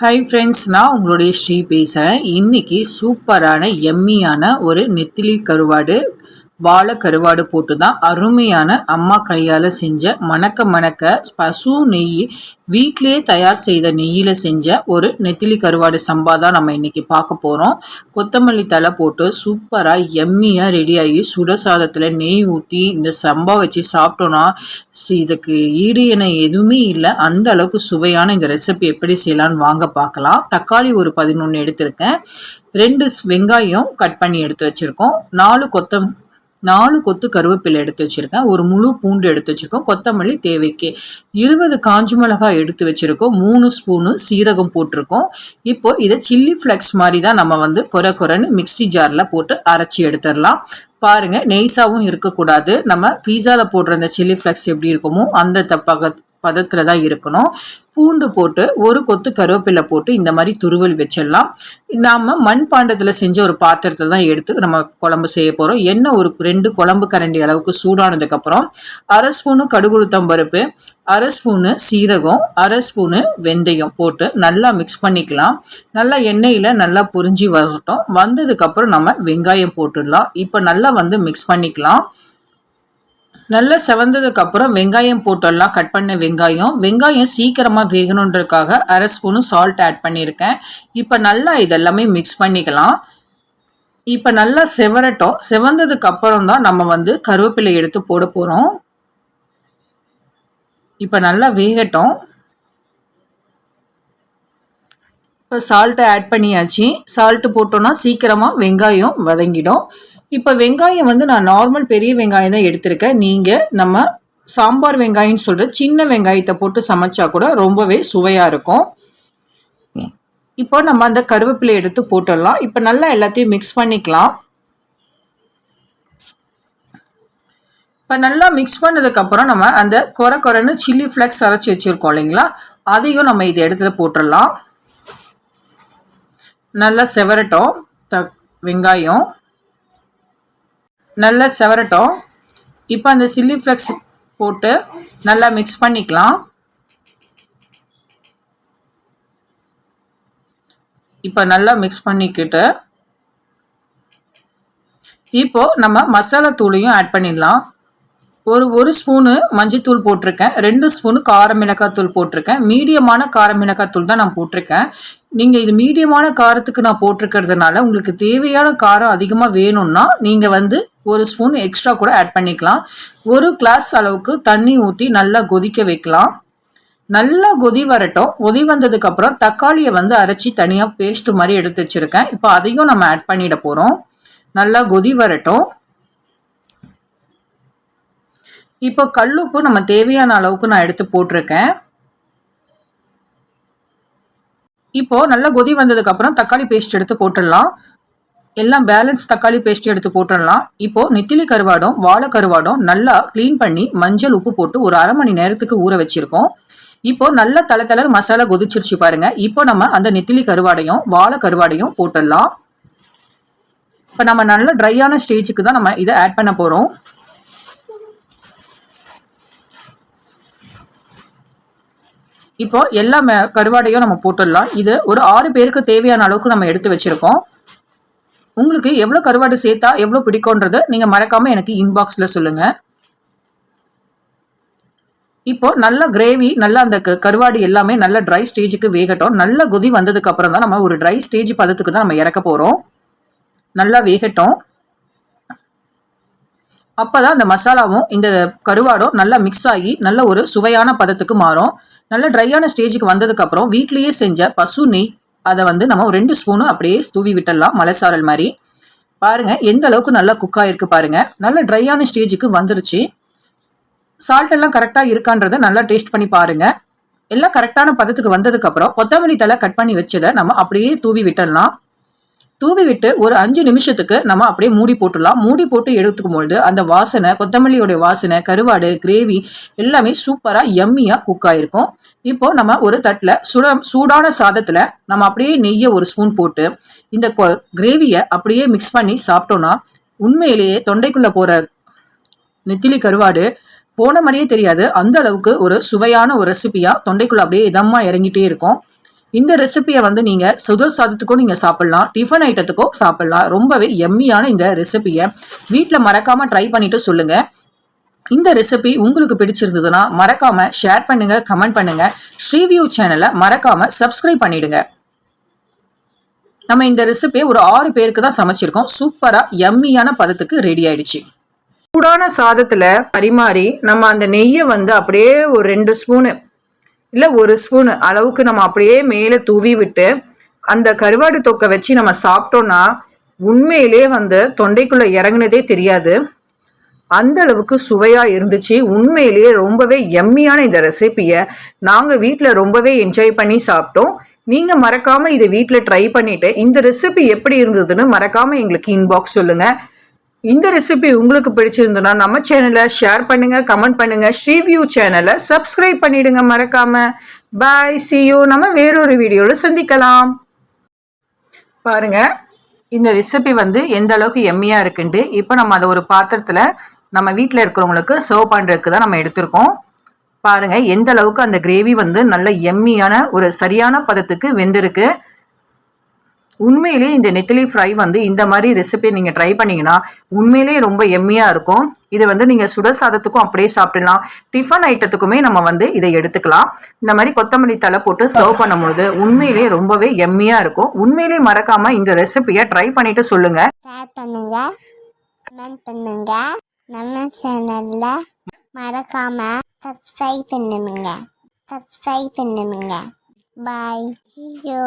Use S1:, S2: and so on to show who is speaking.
S1: Hi friends, நான் உங்களுடைய ஸ்ரீ பேசுகிறேன். இன்றைக்கி சூப்பரான எம்மியான ஒரு நெத்திலி கருவாடு, வாழை கருவாடு போட்டு தான் அருமையான அம்மா கையால் செஞ்ச மணக்க மணக்க பசு நெய், வீட்டிலே தயார் செய்த நெய்யில் செஞ்ச ஒரு நெத்திலி கருவாடு சம்பா தான் நம்ம இன்றைக்கி பார்க்க போகிறோம். கொத்தமல்லி தலை போட்டு சூப்பராக எம்மியாக ரெடியாகி சுட சாதத்தில் நெய் ஊற்றி இந்த சம்பா வச்சு சாப்பிட்டோன்னா இதுக்கு ஈடு என எதுவுமே இல்லை. அந்த அளவுக்கு சுவையான இந்த ரெசிபி எப்படி செய்யலான்னு வாங்க பார்க்கலாம். தக்காளி ஒரு 11 எடுத்திருக்கேன். 2 வெங்காயம் கட் பண்ணி எடுத்து வச்சுருக்கோம். 4 கொத்து கருவேப்பிலை எடுத்து வச்சுருக்கேன். ஒரு முழு பூண்டு எடுத்து வச்சுருக்கோம். கொத்தமல்லி தேவைக்கு 20 காஞ்ச மிளகாய் எடுத்து வச்சுருக்கோம். 3 ஸ்பூனு சீரகம் போட்டிருக்கோம். இப்போ இதை சில்லி ஃப்ளெக்ஸ் மாதிரி தான் நம்ம கொரன்னு மிக்சி ஜாரில் போட்டு அரைச்சி எடுத்துடலாம். பாருங்க, நெய்ஸாவும் இருக்கக்கூடாது. நம்ம பீஸாவில் போடுற அந்த சில்லி ஃப்ளெக்ஸ் எப்படி இருக்குமோ அந்த பதத்தில் தான் இருக்கணும். பூண்டு போட்டு ஒரு கொத்து கருவேப்பிலை போட்டு இந்த மாதிரி துருவல் வச்சிடலாம். நாம் மண் பாண்டத்தில் செஞ்ச ஒரு பாத்திரத்தை தான் எடுத்து நம்ம குழம்பு செய்ய போகிறோம். எண்ணெய் ஒரு 2 குழம்பு கரண்டி அளவுக்கு சூடானதுக்கப்புறம் 1/2 ஸ்பூனு கடுகுளுத்தம் பருப்பு, 1/2 ஸ்பூனு சீரகம், 1/2 ஸ்பூனு வெந்தயம் போட்டு நல்லா மிக்ஸ் பண்ணிக்கலாம். நல்லா எண்ணெயில் நல்லா பொரிஞ்சு வரட்டும். வந்ததுக்கப்புறம் நம்ம வெங்காயம் போட்டுடலாம். இப்போ நல்லா மிக்ஸ் பண்ணிக்கலாம். நல்லா செவந்ததுக்கப்புறம் வெங்காயம் போட்டுடலாம். கட் பண்ண வெங்காயம் சீக்கிரமாக வேகணுன்றதுக்காக 1/2 ஸ்பூனு சால்ட் ஆட் பண்ணியிருக்கேன். இப்போ நல்லா இதெல்லாமே மிக்ஸ் பண்ணிக்கலாம். இப்போ நல்லா செவரட்டும். செவந்ததுக்கப்புறம் தான் நம்ம கருவேப்பிலை எடுத்து போட போகிறோம். இப்போ நல்லா வேகட்டும். இப்போ சால்ட்டை ஆட் பண்ணியாச்சு. சால்ட்டு போட்டோன்னா சீக்கிரமாக வெங்காயம் வதங்கிடும். இப்போ வெங்காயம் நான் நார்மல் பெரிய வெங்காயம் தான் எடுத்திருக்கேன். நீங்கள் நம்ம சாம்பார் வெங்காயம்னு சொல்கிற சின்ன வெங்காயத்தை போட்டு சமைச்சா கூட ரொம்பவே சுவையாக இருக்கும். இப்போ நம்ம அந்த கருவேப்பிலை எடுத்து போட்டுடலாம். இப்போ நல்லா எல்லாத்தையும் மிக்ஸ் பண்ணிக்கலாம். இப்போ நல்லா மிக்ஸ் பண்ணதுக்கப்புறம் நம்ம அந்த கொரன்னு சில்லி ஃப்ளெக்ஸ் அரைச்சி வச்சுருக்கோம் இல்லைங்களா, அதையும் நம்ம இது இடத்துல போட்டுடலாம். நல்லா செவரட்டும். வெங்காயம் நல்லா செவரட்டும். இப்போ அந்த சில்லி ஃப்ளெக்ஸ் போட்டு நல்லா மிக்ஸ் பண்ணிக்கலாம். இப்போ நல்லா மிக்ஸ் பண்ணிக்கிட்டு இப்போது நம்ம மசாலா தூளையும் ஆட் பண்ணிடலாம். ஒரு ஸ்பூனு மஞ்சத்தூள் போட்டிருக்கேன். 2 ஸ்பூனு கார மிளகாத்தூள் போட்டிருக்கேன். மீடியமான கார மிளகாத்தூள் தான் நான் போட்டிருக்கேன். நீங்கள் இது மீடியமான காரத்துக்கு நான் போட்டிருக்கிறதுனால உங்களுக்கு தேவையான காரம் அதிகமாக வேணும்னா நீங்கள் 1 ஸ்பூன் எக்ஸ்ட்ரா கூட ஆட் பண்ணிக்கலாம். 1 கிளாஸ் அளவுக்கு தண்ணி ஊற்றி நல்லா கொதிக்க வைக்கலாம். நல்லா கொதி வரட்டும். கொதி வந்ததுக்கப்புறம் தக்காளியை அரைச்சி தனியாக பேஸ்ட் மாதிரி எடுத்து வச்சுருக்கேன். இப்போ அதையும் நம்ம ஆட் பண்ணிட போகிறோம். நல்லா கொதி வரட்டும். இப்போ கல்லுப்பு நம்ம தேவையான அளவுக்கு நான் எடுத்து போட்டிருக்கேன். இப்போ நல்லா கொதி வந்ததுக்கப்புறம் தக்காளி பேஸ்ட் எடுத்து போட்டுடலாம். எல்லாம் பேலன்ஸ் தக்காளி பேஸ்ட் எடுத்து போட்டுடலாம். இப்போ நெத்திலி கருவாடும் வாழை கருவாடும் நல்லா க்ளீன் பண்ணி மஞ்சள் உப்பு போட்டு ஒரு 1/2 மணி நேரத்துக்கு ஊற வச்சிருக்கோம். இப்போ நல்லா தலை மசாலா கொதிச்சிருச்சு பாருங்க. இப்போ நம்ம அந்த நெத்திலி கருவாடையும் வாழை கருவாடையும் போட்டுடலாம். இப்போ நம்ம நல்ல ட்ரையான ஸ்டேஜுக்கு தான் நம்ம இதை ஆட் பண்ண போகிறோம். இப்போ எல்லா கருவாடையும் நம்ம போட்டுடலாம். இது ஒரு 6 பேருக்கு தேவையான அளவுக்கு நம்ம எடுத்து வச்சிருக்கோம். உங்களுக்கு எவ்வளோ கருவாடு சேர்த்தா எவ்வளோ பிடிக்கும்ன்றதை நீங்கள் மறக்காமல் எனக்கு இன்பாக்ஸில் சொல்லுங்கள். இப்போ நல்ல கிரேவி நல்லா அந்த கருவாடு எல்லாமே நல்ல ட்ரை ஸ்டேஜுக்கு வேகட்டும். நல்ல கொதி வந்ததுக்கு அப்புறம் தான் நம்ம ஒரு ட்ரை ஸ்டேஜ் பதத்துக்கு தான் நம்ம இறக்க போகிறோம். நல்லா வேகட்டும். அப்போ தான் அந்த மசாலாவும் இந்த கருவாடும் நல்லா மிக்ஸ் ஆகி நல்ல ஒரு சுவையான பதத்துக்கு மாறும். நல்ல ட்ரையான ஸ்டேஜுக்கு வந்ததுக்கப்புறம் வீட்லேயே செஞ்ச பசு நெய் அதை நம்ம 2 ஸ்பூனு அப்படியே தூவி விட்டுடலாம். மலைசாரல் மாதிரி. பாருங்கள் எந்த அளவுக்கு நல்லா குக் ஆகிருக்கு பாருங்கள். நல்ல ட்ரையான ஸ்டேஜுக்கு வந்துருச்சு. சால்ட் எல்லாம் கரெக்டாக இருக்கான்றதை நல்லா டேஸ்ட் பண்ணி பாருங்கள். எல்லாம் கரெக்டான பதத்துக்கு வந்ததுக்கப்புறம் கொத்தமல்லி தலை கட் பண்ணி வச்சதை நம்ம அப்படியே தூவி விட்டுடலாம். தூவி விட்டு ஒரு 5 நிமிஷத்துக்கு நம்ம அப்படியே மூடி போட்டுடலாம். மூடி போட்டு எடுத்துக்கும் பொழுது அந்த வாசனை, கொத்தமல்லியோடைய வாசனை, கருவாடு, கிரேவி எல்லாமே சூப்பராக எம்மியாக குக் ஆகிருக்கும். இப்போ நம்ம ஒரு தட்டில் சூடான சாதத்தில் நம்ம அப்படியே நெய்யை 1 ஸ்பூன் போட்டு இந்த கிரேவியை அப்படியே மிக்ஸ் பண்ணி சாப்பிட்டோன்னா உண்மையிலேயே தொண்டைக்குள்ளே போகிற நெத்திலி கருவாடு போன மாதிரியே தெரியாது. அந்த அளவுக்கு ஒரு சுவையான ஒரு ரெசிபியாக தொண்டைக்குள்ளே அப்படியே இதமாக இறங்கிட்டே இருக்கும். இந்த ரெசிபியை வந்து நீங்கள் சுடர் சாதத்துக்கும் நீங்கள் சாப்பிட்லாம், டிஃபன் ஐட்டத்துக்கும் சாப்பிட்லாம். ரொம்பவே எம்மியான இந்த ரெசிபியை வீட்டில் மறக்காமல் ட்ரை பண்ணிவிட்டு சொல்லுங்கள். இந்த ரெசிபி உங்களுக்கு பிடிச்சிருந்ததுன்னா மறக்காமல் ஷேர் பண்ணுங்கள், கமெண்ட் பண்ணுங்கள். ஸ்ரீவியூ சேனலை மறக்காமல் சப்ஸ்கிரைப் பண்ணிவிடுங்க. நம்ம இந்த ரெசிபியை ஒரு 6 பேருக்கு தான் சமைச்சிருக்கோம். சூப்பராக எம்மியான பதத்துக்கு ரெடி ஆயிடுச்சு. சூடான சாதத்தில் பரிமாறி நம்ம அந்த நெய்யை வந்து அப்படியே ஒரு 2 ஸ்பூனு இல்லை 1 ஸ்பூனு அளவுக்கு நம்ம அப்படியே மேலே தூவி விட்டு அந்த கருவாடு தொக்கை வச்சு நம்ம சாப்பிட்டோன்னா உண்மையிலே வந்து தொண்டைக்குள்ளே இறங்குனதே தெரியாது. அந்த அளவுக்கு சுவையாக இருந்துச்சு. உண்மையிலேயே ரொம்பவே எம்மியான இந்த ரெசிபியை நாங்கள் வீட்டில் ரொம்பவே என்ஜாய் பண்ணி சாப்பிட்டோம். நீங்கள் மறக்காமல் இதை வீட்டில் ட்ரை பண்ணிவிட்டு இந்த ரெசிபி எப்படி இருந்ததுன்னு மறக்காமல் எங்களுக்கு இன்பாக்ஸ் சொல்லுங்கள். இந்த ரெசிபி உங்களுக்கு பிடிச்சிருந்ததுன்னா நம்ம சேனலை ஷேர் பண்ணுங்கள், கமெண்ட் பண்ணுங்கள். ஸ்ரீவியூ சேனலை சப்ஸ்கிரைப் பண்ணிவிடுங்க மறக்காமல். பாய், see you. நம்ம வேறொரு வீடியோவில் சந்திக்கலாம். பாருங்கள் இந்த ரெசிபி வந்து எந்த அளவுக்கு எம்மியாக இருக்குன்ட்டு. இப்போ நம்ம அதை ஒரு பாத்திரத்தில் நம்ம வீட்டில் இருக்கிறவங்களுக்கு சர்வ் பண்ணுறதுக்கு தான் நம்ம எடுத்திருக்கோம். பாருங்கள் எந்த அளவுக்கு அந்த கிரேவி வந்து நல்ல எம்மியான ஒரு சரியான பதத்துக்கு வெந்திருக்கு. உண்மையிலே இந்த நெத்திலி ஃப்ரை வந்து இந்த மாதிரி ரெசிபி நீங்கள் ட்ரை பண்ணிங்கன்னா உண்மையிலே ரொம்ப எம்மியாக இருக்கும். இதை வந்து நீங்கள் சுடர் சாதத்துக்கும் அப்படியே சாப்பிடலாம், டிஃபன் ஐட்டத்துக்குமே நம்ம வந்து இதை எடுத்துக்கலாம். இந்த மாதிரி கொத்தமல்லி தலை போட்டு சர்வ் பண்ணும்பொழுது உண்மையிலே ரொம்பவே எம்மியாக இருக்கும். உண்மையிலே மறக்காமல் இந்த ரெசிபியை ட்ரை பண்ணிவிட்டு சொல்லுங்கள்.
S2: ஷேர் பண்ணுங்க, கமெண்ட் பண்ணுங்க. நம்ம சேனல்ல மறக்காம சப்ஸ்கிரைப் பண்ணுங்க. பாய், see you.